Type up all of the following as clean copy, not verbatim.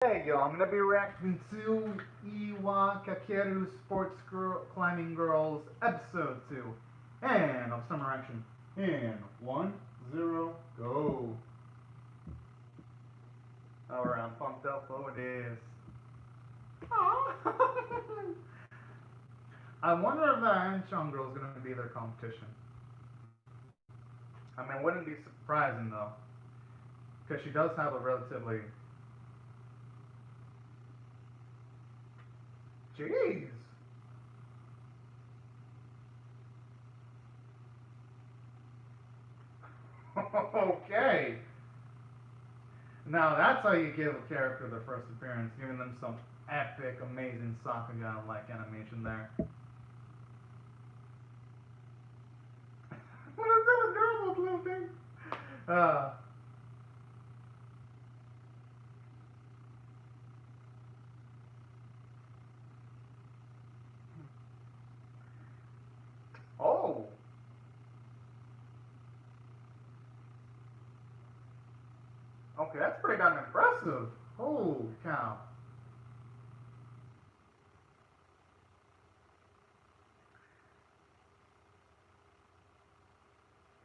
Hey yo, I'm gonna be reacting to Iwakakeru Climbing Girls episode 2. And I'll start my reaction in 1, 0, go. Alright, I'm pumped up for this. I wonder if the Anchong girl is gonna be their competition. I mean, it wouldn't be surprising though, because she does have a relatively. Jeez! Okay! Now that's how you give a character their first appearance, giving them some epic, amazing Sakuga-like animation there. What is that adorable little thing? Uh, oh, okay, that's pretty damn impressive. Holy cow.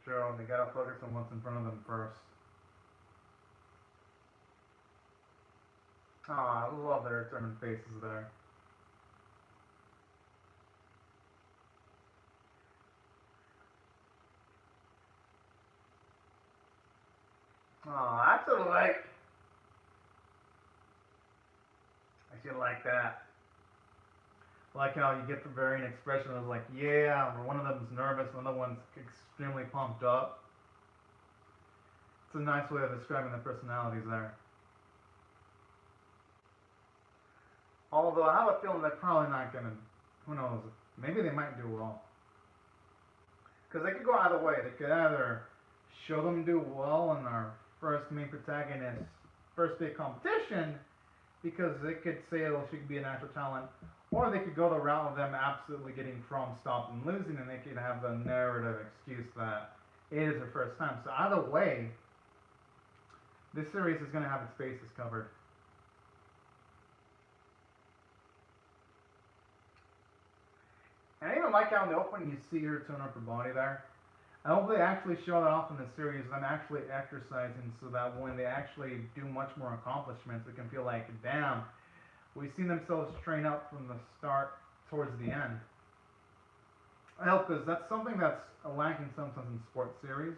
Sure, they gotta focus on what's in front of them first. Oh, I love their determined faces there. Oh, I should like that. Like how you get the varying expression of like, yeah, one of them's nervous, one of the one's extremely pumped up. It's a nice way of describing the personalities there. Although I have a feeling they're probably not gonna. Who knows? Maybe they might do well. Because they could go either way. They could either show them do well in our first main protagonist, first big competition, because they could say, oh, she could be a natural talent, or they could go the route of them absolutely getting from stopped and losing, and they could have the narrative excuse that it is their first time. So either way, this series is going to have its bases covered. And I even like how in the opening you see her tone up her body there. I hope they actually show that off in the series, them actually exercising, so that when they actually do much more accomplishments, it can feel like, damn, we've seen themselves train up from the start towards the end. I hope, because that's something that's lacking sometimes in sports series,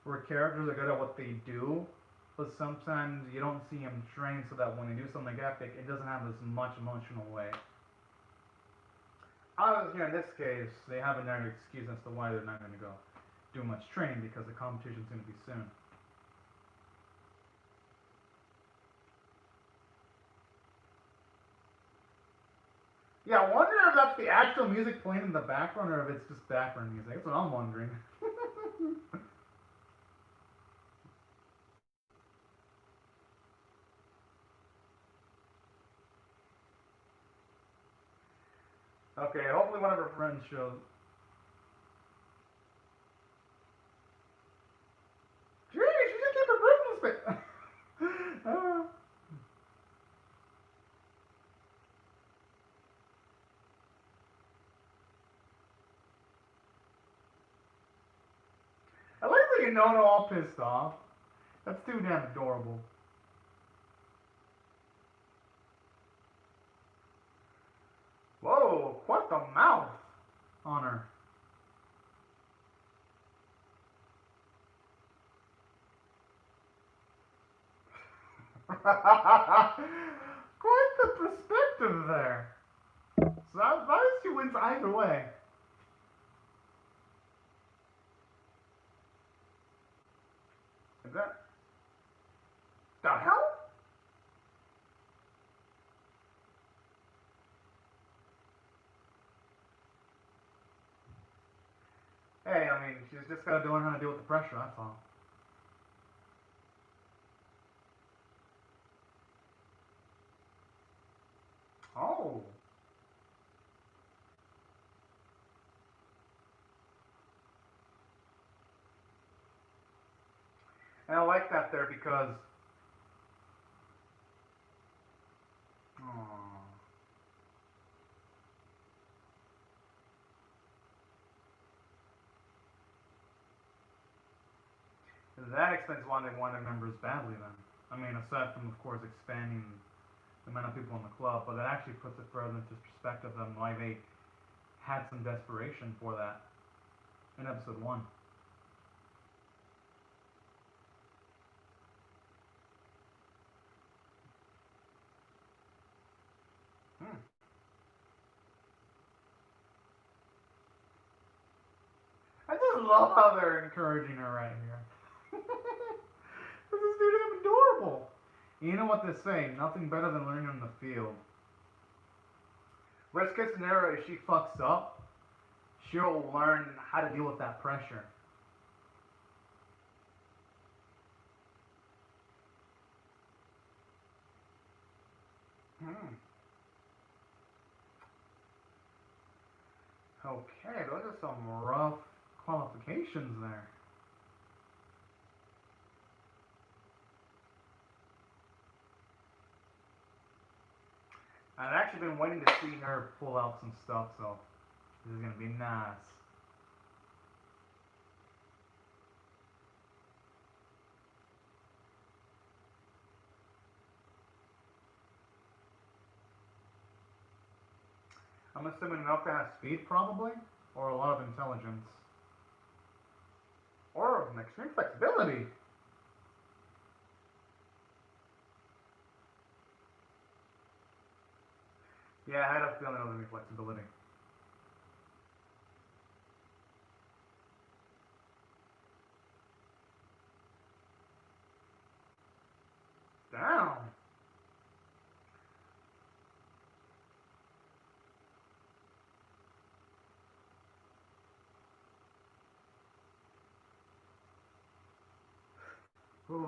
where characters are good at what they do, but sometimes you don't see them train so that when they do something epic, it doesn't have as much emotional weight. Obviously, in this case, they have a narrative excuse as to why they're not going to go do much training because the competition's going to be soon. Yeah, I wonder if that's the actual music playing in the background or if it's just background music. That's what I'm wondering. Okay, hopefully one of her friends shows. Gee, she just keep her breath in space. I like that you know they're all pissed off. That's too damn adorable. Whoa, quite the mouth on her. Quite the perspective there. So that she wins either way. Is that the hell? Hey, I mean, she's just gotta learn how to deal with the pressure. That's all. Oh, and I like that there because That explains why they wanted members badly then. I mean, aside from, of course, expanding the amount of people in the club, but that actually puts it further into perspective on why they had some desperation for that in episode 1. Hmm. I just love how they're encouraging her right here. This dude is adorable. You know what they say, nothing better than learning in the field. Worst case scenario, if she fucks up, she'll learn how to deal with that pressure. Hmm. Okay, those are some rough qualifications there. I've actually been waiting to see her pull out some stuff, so this is gonna be nice. I'm assuming Milka has speed, probably, or a lot of intelligence, or an extreme flexibility. Yeah, I had a feeling it was gonna be flexibility. Damn. Oof.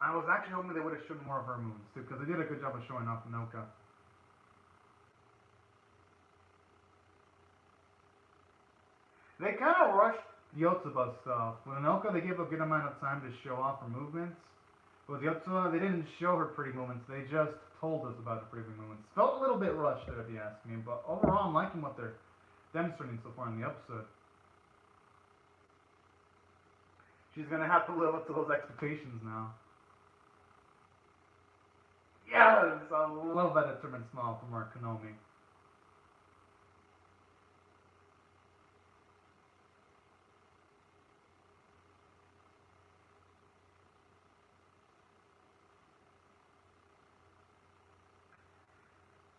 I was actually hoping they would have shown more of her moves too, because they did a good job of showing off Noka. They kind of rushed Yotsuba stuff. With Anoka, they gave a good amount of time to show off her movements. With Yotsuba, they didn't show her pretty movements. They just told us about the pretty movements. Felt a little bit rushed there, if you ask me. But overall, I'm liking what they're demonstrating so far in the episode. She's gonna have to live up to those expectations now. Yes, I love that determined smile from our Konomi.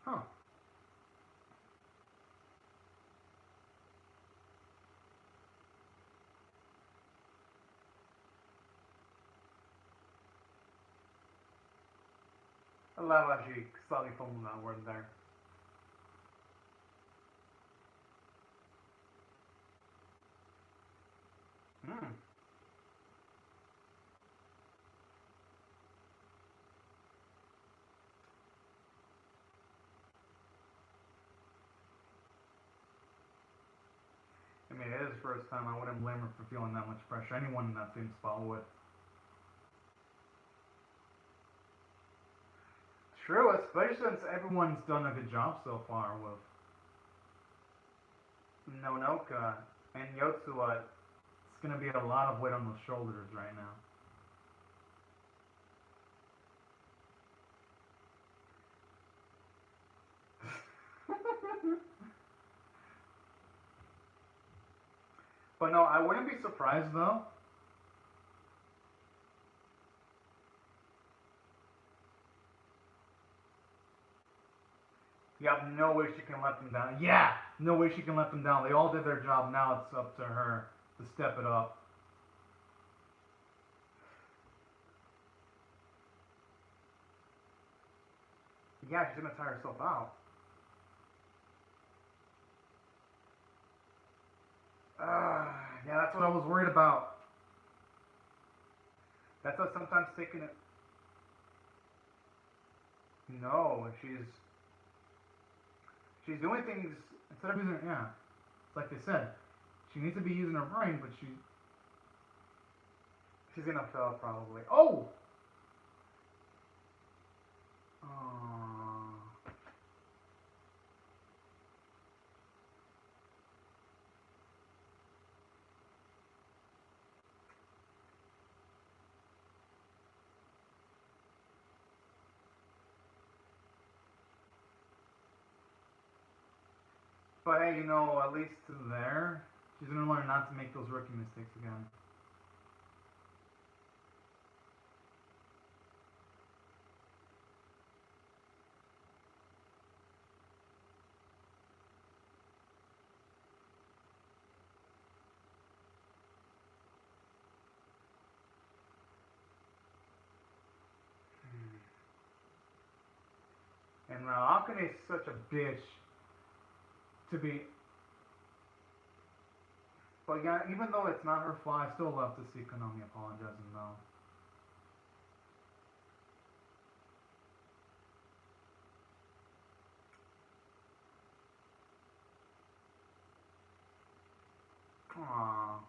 Huh. I love how she slightly fumbled that word there. Hmm. I mean, it is the first time. I wouldn't blame her for feeling that much pressure. Anyone in that same spot would. True, especially since everyone's done a good job so far with Nonoka and Yotsuwa. It's gonna be a lot of weight on those shoulders right now. But no, I wouldn't be surprised though. Yeah, no way she can let them down. Yeah, no way she can let them down. They all did their job. Now it's up to her to step it up. Yeah, she's gonna tire herself out. Yeah, that's what I was worried about. That's what sometimes taking it. No, she's doing things instead of using. Yeah, it's like they said. She needs to be using her brain, but she's gonna fail probably. Oh. Oh. But hey, you know, at least there, she's gonna learn not to make those rookie mistakes again. And Akane is such a bitch to be. But yeah, even though it's not her fault, I still love to see Konami apologizing though. Aww.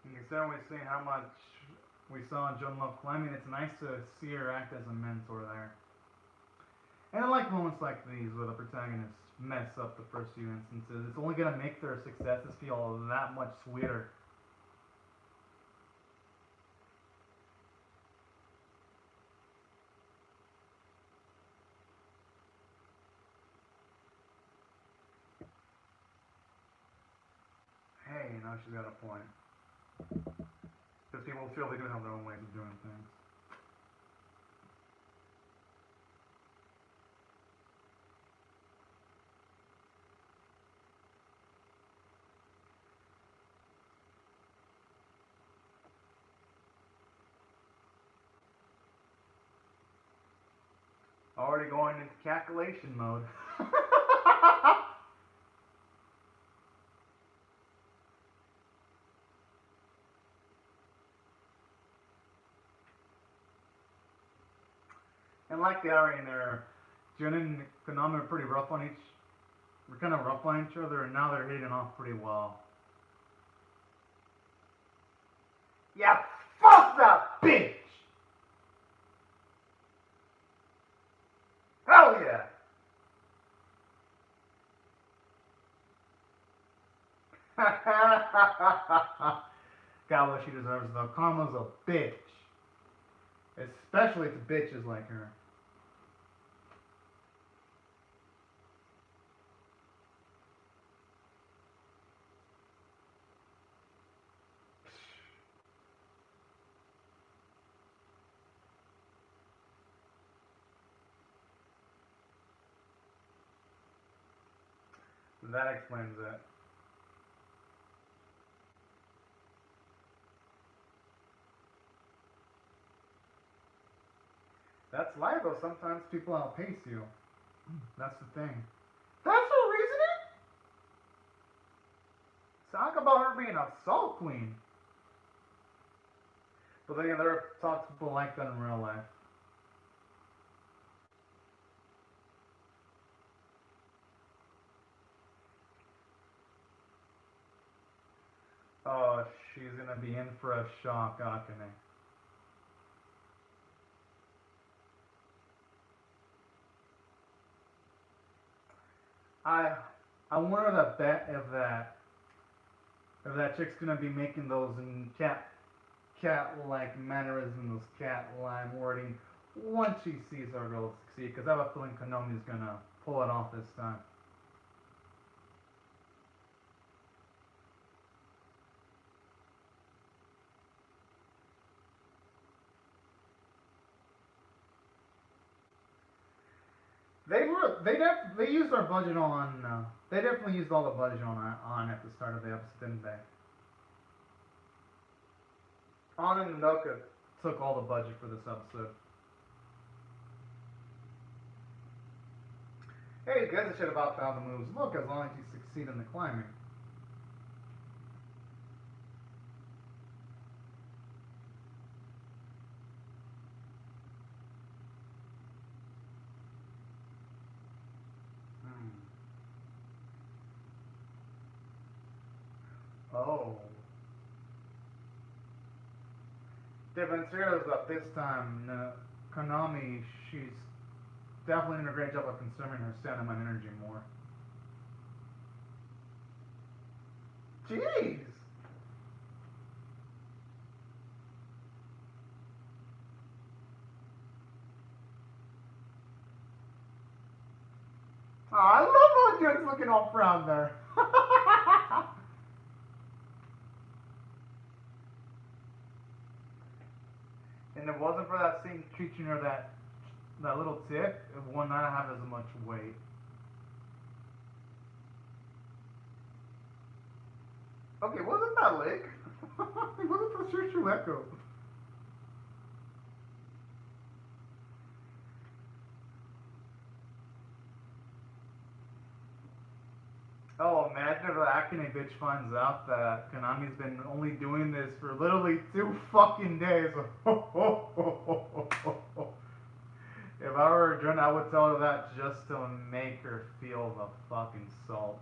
You can certainly see how much we saw in Joan Love climbing. It's nice to see her act as a mentor there. And I like moments like these where the protagonists mess up the first few instances. It's only going to make their successes feel that much sweeter. Hey, you know, she's got a point. Because people feel they do have their own ways of doing things. Already going into calculation mode. And like the irony there, Jun and Konami are pretty rough on we're kind of rough on each other, and now they're hitting off pretty well. Yeah, fuck that bitch! Hell yeah! Got what she deserves though. Karma's a bitch. Especially to bitches like her. That explains it. That's life though. Sometimes people outpace you. That's the thing. That's her reasoning? Talk about her being a salt queen. But then again, there are talks people like that in real life. Oh, she's gonna be in for a shock, Akane. I I wonder if that chick's gonna be making those in cat like mannerisms, those cat line wording once she sees our girl succeed. Because I have a feeling Konami's gonna pull it off this time. They used our budget on they definitely used all the budget on at the start of the episode, didn't they? On and Noka took all the budget for this episode. Hey, who gives a shit about how the moves look as long as you succeed in the climbing? Hmm. Oh. Difference here is that this time, Konami, she's definitely doing a great job of consuming her stamina energy more. Jeez! Jack's looking all proud there. And if it wasn't for that same teaching her that little tip, it would not have as much weight. Okay, wasn't that Lake? It wasn't the Shushu Echo. Oh, imagine if the Akane bitch finds out that Konami's been only doing this for literally 2 fucking days. If I were a drone, I would tell her that just to make her feel the fucking salt.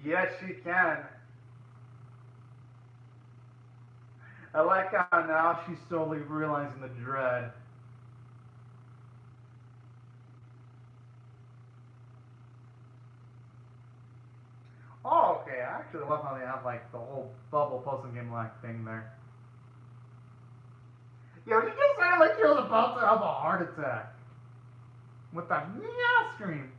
Yes, she can. I like how now she's slowly realizing the dread. Oh, okay. I actually love how they have like the whole bubble puzzle game like thing there. Yo, she just sounded like she was about to have a heart attack. With that meow scream.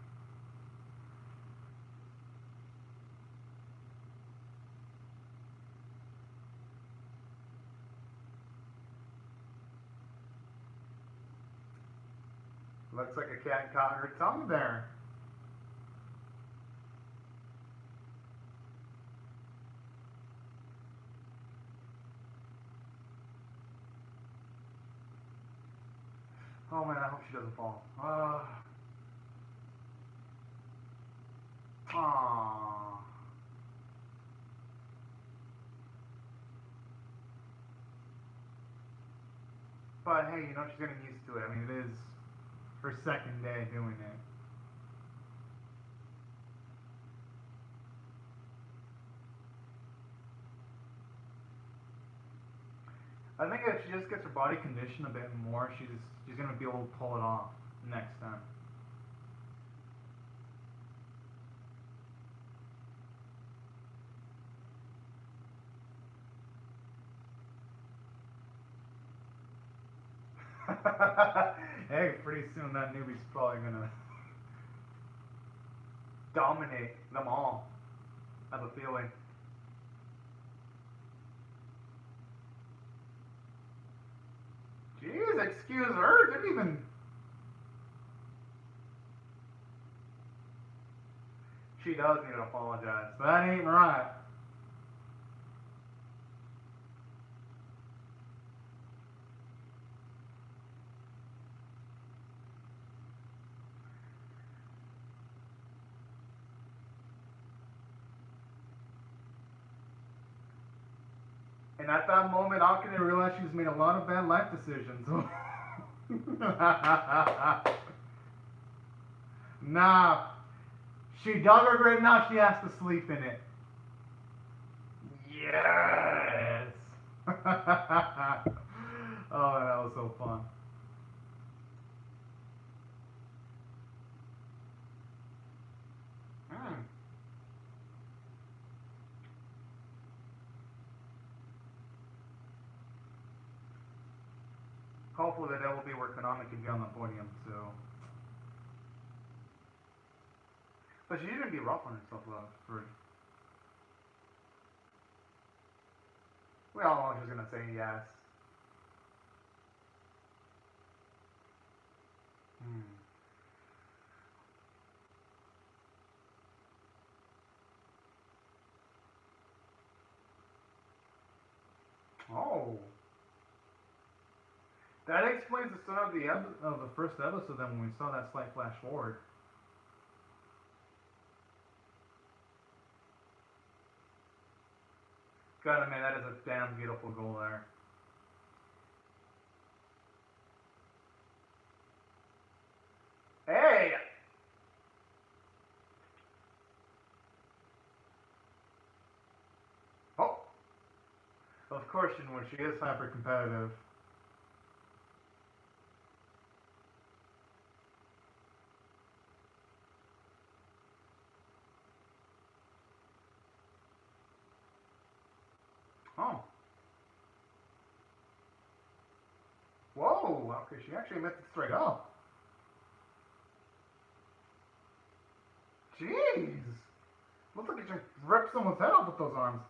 Looks like a cat caught her tongue there. Oh man, I hope she doesn't fall. Aww. But hey, you know, she's getting used to it. I mean, it is her second day doing it. I think if she just gets her body conditioned a bit more, she's gonna be able to pull it off next time. Hey, pretty soon that newbie's probably gonna dominate them all. I have a feeling. Jeez, excuse her. Didn't even. She does need to apologize. That ain't right. And at that moment, Akane realized she's made a lot of bad life decisions. Nah, she dug her grave, now she has to sleep in it. Yes! Oh, that was so fun. Mm. Hopefully that will be where Konami can be on the podium too. But she didn't be rough on herself for. We all know she's gonna say yes. Hmm. Oh. That explains the start of the first episode then when we saw that slight flash forward. God, man, that is a damn beautiful goal there. Hey! Oh! Of course she would. She is hyper competitive. Oh. Whoa! Okay, she actually missed it straight up. Jeez! Looks like you just ripped someone's head off with those arms.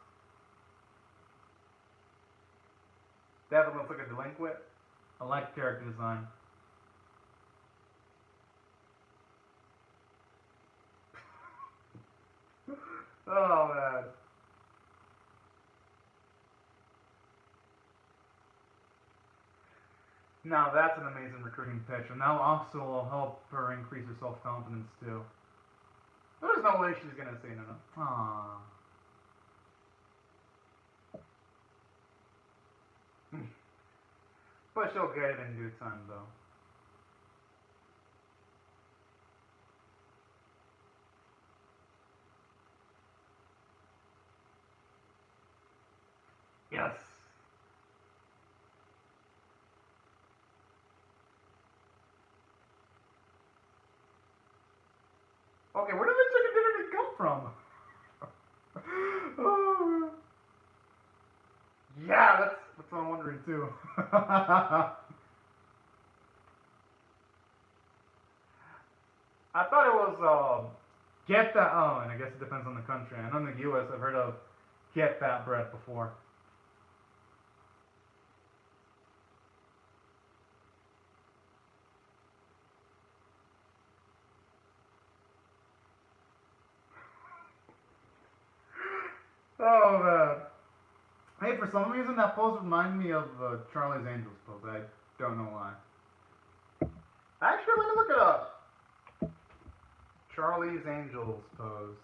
That looks like a delinquent. I like character design. Oh man. Now that's an amazing recruiting pitch, and that also will help her increase her self-confidence too. There's no way she's gonna say no. Aww. But she'll get it in due time though. Yes. Okay, where did the chicken dinner come from? Oh, yeah, that's what I'm wondering too. I thought it was get that. Oh, and I guess it depends on the country. I know in the U.S. I've heard of get that bread before. Oh man. Hey, for some reason that pose reminded me of Charlie's Angels pose. I don't know why. Actually, let me look it up. Charlie's Angels pose.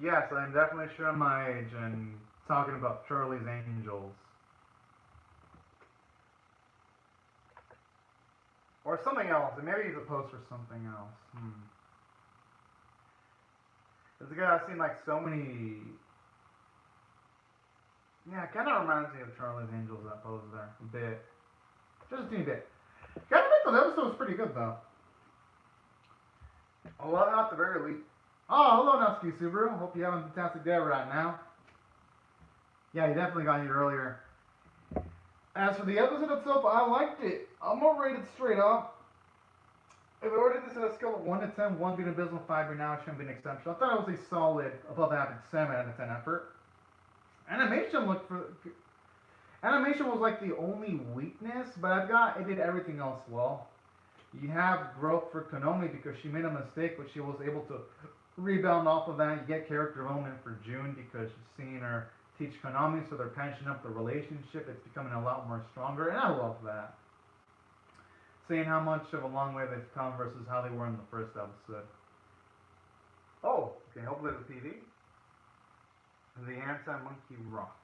Yes, I'm definitely showing my age and talking about Charlie's Angels. Or something else. Maybe he's a pose for something else. This guy I've seen like so many. Yeah, it kind of reminds me of Charlie's Angels, that pose there. A bit. Just a teeny bit. Gotta admit though, the episode was pretty good though. Well, at the very least. Oh, hello Natsuki Subaru. Hope you're having a fantastic day right now. Yeah, you definitely got here earlier. As for the episode itself, I liked it. I'm gonna rate it straight up. If I ordered this at a scale of 1 to 10, 1 being abysmal, 5 being now, shouldn't be an exception. I thought it was a solid, above average 7 out of 10 effort. Animation was like the only weakness, but it did everything else well. You have growth for Konomi because she made a mistake, but she was able to rebound off of that. You get character development for June because you've seen her teach Konami, so they're patching up the relationship. It's becoming a lot more stronger, and I love that. Seeing how much of a long way they've come versus how they were in the first episode. Oh, okay, hopefully the PD. The Anti-Monkey Rock.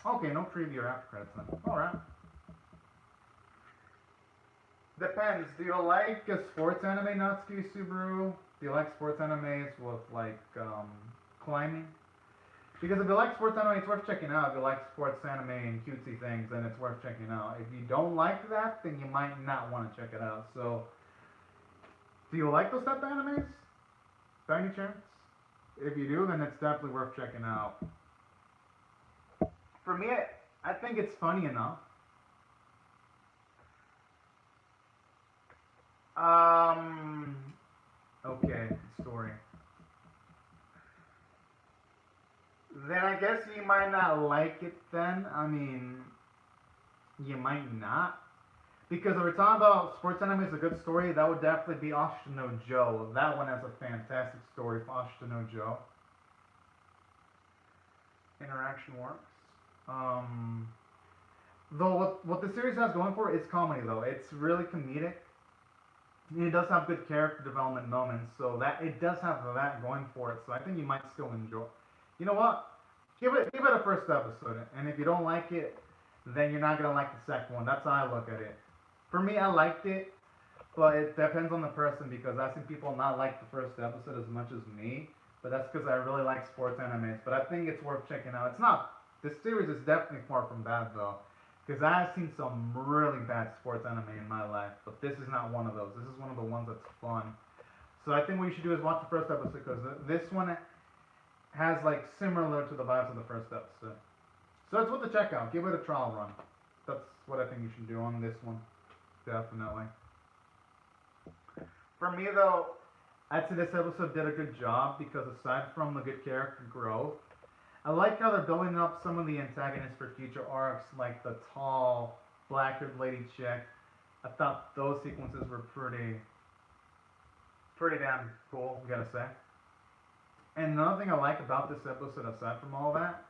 Okay, no preview or after credits then. Alright. Depends. Do you like a sports anime, Natsuki Subaru? Do you like sports animes with like climbing? Because if you like sports anime, it's worth checking out. If you like sports anime and cutesy things, then it's worth checking out. If you don't like that, then you might not want to check it out. So, do you like those type of animes? By any chance? If you do, then it's definitely worth checking out. For me, I think it's funny enough. Okay, story. Then I guess you might not like it then. I mean, you might not. Because if we're talking about sports anime is a good story, that would definitely be Ashita no Joe. That one has a fantastic story for Ashita no Joe. Interaction works. Though what the series has going for it is comedy though. It's really comedic. It does have good character development moments, so that it does have that going for it. So I think you might still enjoy. You know what? Give it a first episode, and if you don't like it, then you're not gonna like the second one. That's how I look at it. For me, I liked it, but it depends on the person because I've seen people not like the first episode as much as me. But that's because I really like sports animes. But I think it's worth checking out. It's not. This series is definitely far from bad though. Because I've seen some really bad sports anime in my life, but this is not one of those. This is one of the ones that's fun. So I think what you should do is watch the first episode because this one has like similar to the vibes of the first episode. So it's worth a check out. Give it a trial run. That's what I think you should do on this one. Definitely. For me though, I'd say this episode did a good job because aside from the good character growth, I like how they're building up some of the antagonists for future arcs, like the tall, black-haired lady chick. I thought those sequences were pretty damn cool, I gotta say. And another thing I like about this episode, aside from all that,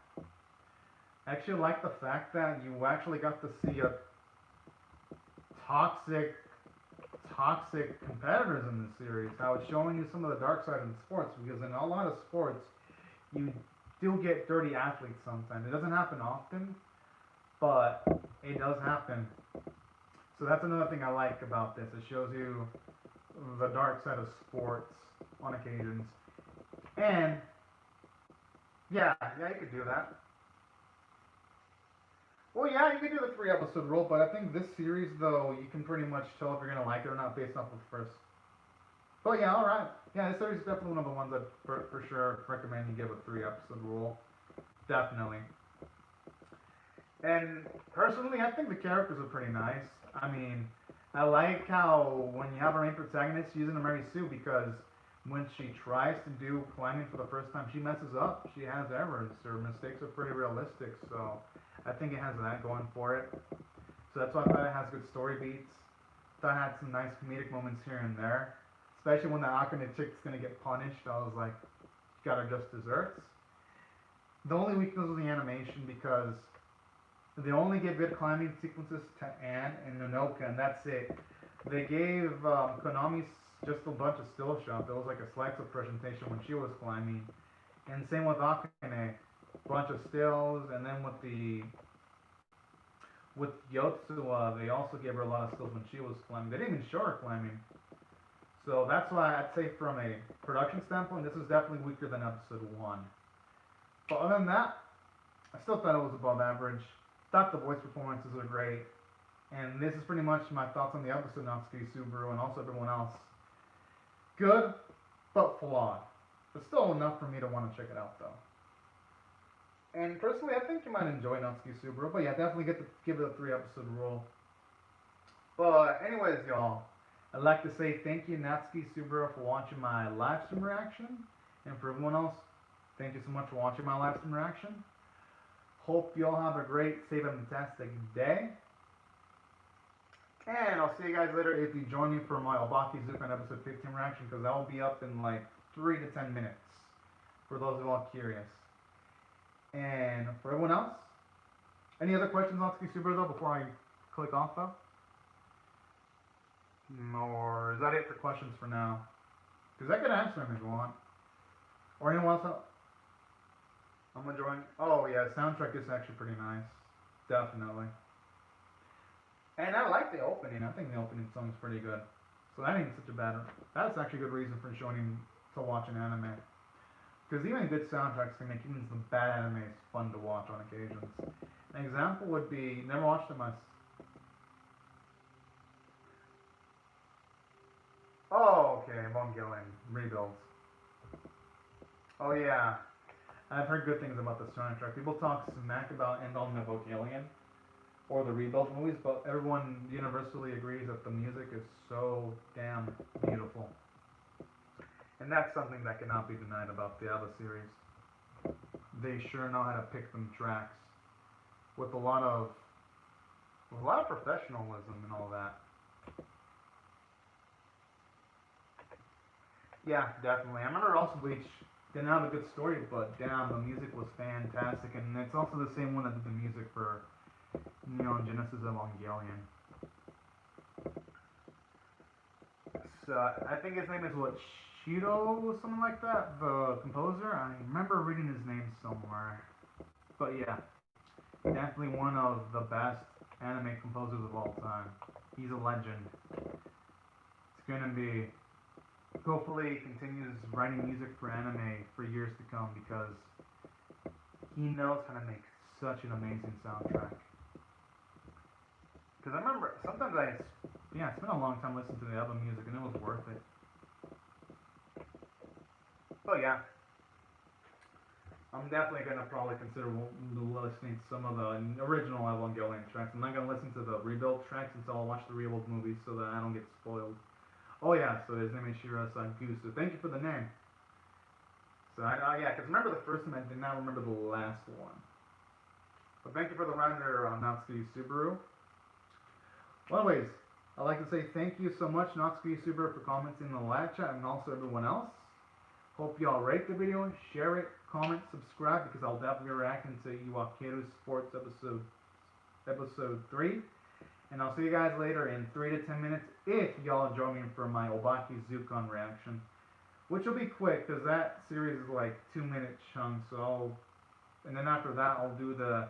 I actually like the fact that you actually got to see a toxic, toxic competitors in this series. How it's showing you some of the dark side of the sports, because in a lot of sports, you do get dirty athletes sometimes. It doesn't happen often, but it does happen. So that's another thing I like about this. It shows you the dark side of sports on occasions. And yeah, you could do that. Well, yeah, you could do the 3 episode rule, but I think this series, though, you can pretty much tell if you're gonna like it or not based off of the first. But yeah, all right. Yeah, this series is definitely one of the ones that for sure recommend you give a 3 episode rule. Definitely. And personally, I think the characters are pretty nice. I mean, I like how when you have a main protagonist, she isn't a Mary Sue because when she tries to do climbing for the first time, she messes up. She has errors. Her mistakes are pretty realistic, so I think it has that going for it. So that's why I thought it has good story beats. Thought it had some nice comedic moments here and there. Especially when the Akane chick's gonna get punished. I was like, got her just desserts. The only weakness was the animation because they only give good climbing sequences to Anne and Nonoka, and that's it. They gave Konami just a bunch of still shots. It was like a slideshow presentation when she was climbing. And same with Akane, bunch of stills, and then with Yotsua, they also gave her a lot of stills when she was climbing. They didn't even show her climbing. So that's why I'd say from a production standpoint, this is definitely weaker than episode 1. But other than that, I still thought it was above average. Thought the voice performances are great. And this is pretty much my thoughts on the episode, Natsuki Subaru, and also everyone else. Good, but flawed. But still enough for me to want to check it out, though. And personally, I think you might enjoy Natsuki Subaru. But yeah, definitely give it a 3 episode rule. But anyways, y'all, I'd like to say thank you, Natsuki Subaru, for watching my live stream reaction. And for everyone else, thank you so much for watching my live stream reaction. Hope you all have a great, safe, and fantastic day. And I'll see you guys later if you join me for my Obaki Zukan episode 15 reaction, because that will be up in like 3 to 10 minutes, for those who are curious. And for everyone else, any other questions on Natsuki Subaru though before I click off though? Or is that it for questions for now? Because I could answer them if you want. Or anyone else? I'm enjoying. Oh yeah, soundtrack is actually pretty nice. Definitely. And I like the opening. I think the opening song is pretty good. So that ain't such a bad. That's actually a good reason for joining to watch an anime. Because even good soundtracks can make even some bad animes fun to watch on occasions. An example would be, never watched it myself. Oh, okay, Evangelion Rebuilds. Oh yeah, I've heard good things about the soundtrack. People talk smack about End on Evangelion or the Rebuild movies, but everyone universally agrees that the music is so damn beautiful. And that's something that cannot be denied about the ABBA series. They sure know how to pick them tracks with a lot of professionalism and all that. Yeah, definitely. I remember also Bleach didn't have a good story, but damn, the music was fantastic, and it's also the same one that did the music for Neon Genesis Evangelion. So I think his name is what, Shido, something like that, the composer. I remember reading his name somewhere. But yeah, definitely one of the best anime composers of all time. He's a legend. It's gonna be, hopefully he continues writing music for anime for years to come, because he knows how to make such an amazing soundtrack. Because I remember, sometimes it's been a long time listening to the album music, and it was worth it. Oh yeah. I'm definitely gonna probably consider listening to some of the original Evangelion tracks. I'm not gonna listen to the rebuild tracks until I watch the rebuild movies so that I don't get spoiled. Oh yeah, so his name is Shira-san So thank you for the name. So yeah, because remember the first one, I did not remember the last one. But thank you for the reminder on Natsuki Subaru. Well, anyways, I'd like to say thank you so much, Natsuki Subaru, for commenting in the live chat and also everyone else. Hope y'all rate the video, share it, comment, subscribe, because I'll definitely be reacting to Iwakakeru Sports episode 3. And I'll see you guys later in 3 to 10 minutes if y'all join me for my Obaki Zukon reaction. Which will be quick, because that series is like 2-minute chunks, and then after that I'll do the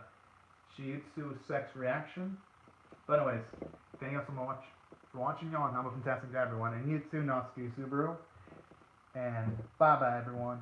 Shiitsu sex reaction. But anyways, thank you so much for watching, y'all, and have a fantastic day, everyone. And you too, Natsuki Subaru. And bye-bye, everyone.